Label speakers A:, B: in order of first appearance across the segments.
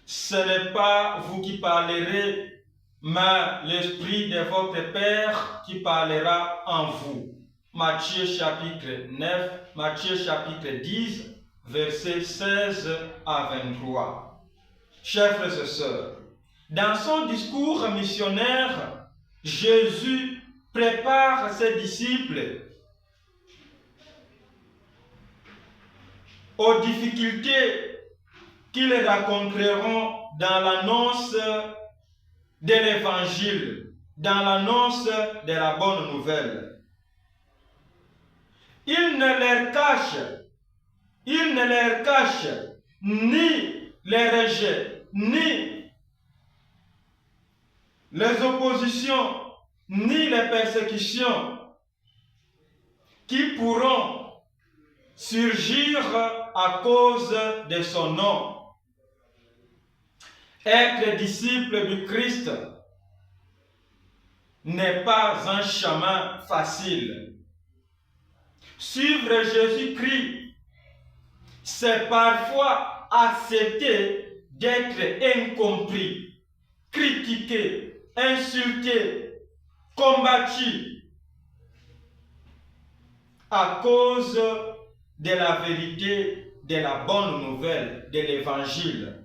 A: ce n'est pas vous qui parlerez, mais l'Esprit de votre Père qui parlera en vous. Matthieu chapitre 9, Matthieu chapitre 10, versets 16 à 23. Chers frères et sœurs, dans son discours missionnaire, Jésus prépare ses disciples aux difficultés qu'ils rencontreront dans l'annonce de l'Évangile, dans l'annonce de la bonne nouvelle. Il ne leur cache ni les rejets, ni les oppositions, ni les persécutions qui pourront surgir à cause de son nom. Être disciple du Christ n'est pas un chemin facile. Suivre Jésus-Christ, c'est parfois accepter d'être incompris, critiqué, insulté, combattu à cause de la vérité, de la bonne nouvelle, de l'Évangile.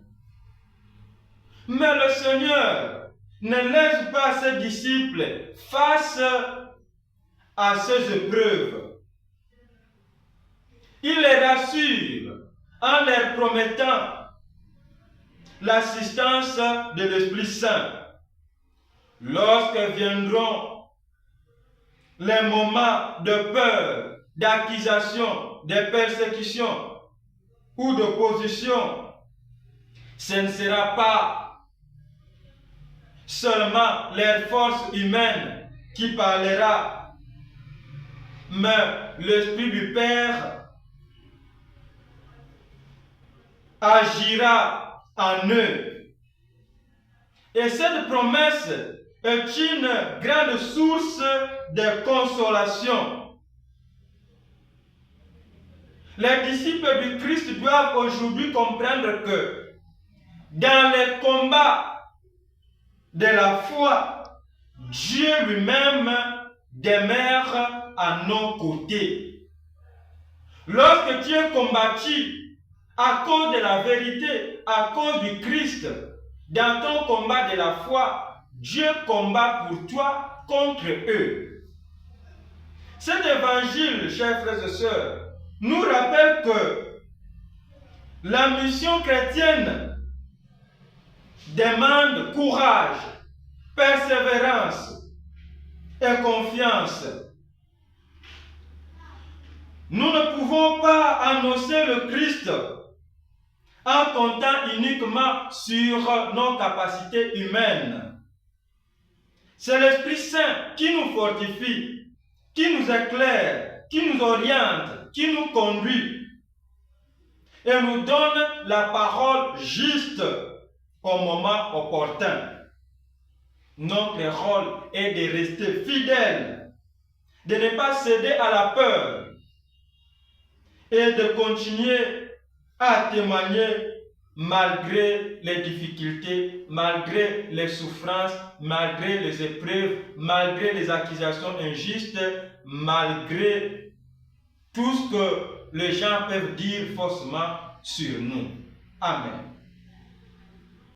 A: Mais le Seigneur ne laisse pas ses disciples face à ces épreuves. Il les rassure en leur promettant l'assistance de l'Esprit Saint. Lorsque viendront les moments de peur, d'accusation, de persécution ou d'opposition, ce ne sera pas seulement leur force humaine qui parlera, mais l'Esprit du Père agira en eux. Et cette promesse est une grande source de consolation. Les disciples du Christ doivent aujourd'hui comprendre que dans les combats de la foi, Dieu lui-même demeure à nos côtés. Lorsque tu es combattu à cause de la vérité, à cause du Christ, dans ton combat de la foi, Dieu combat pour toi contre eux. Cet évangile, chers frères et sœurs, nous rappelle que la mission chrétienne demande courage, persévérance et confiance. Nous ne pouvons pas annoncer le Christ en comptant uniquement sur nos capacités humaines. C'est l'Esprit Saint qui nous fortifie, qui nous éclaire, qui nous oriente, qui nous conduit et nous donne la parole juste au moment opportun. Notre rôle est de rester fidèle, de ne pas céder à la peur et de continuer à témoigner malgré les difficultés, malgré les souffrances, malgré les épreuves, malgré les accusations injustes, malgré tout ce que les gens peuvent dire faussement sur nous. Amen.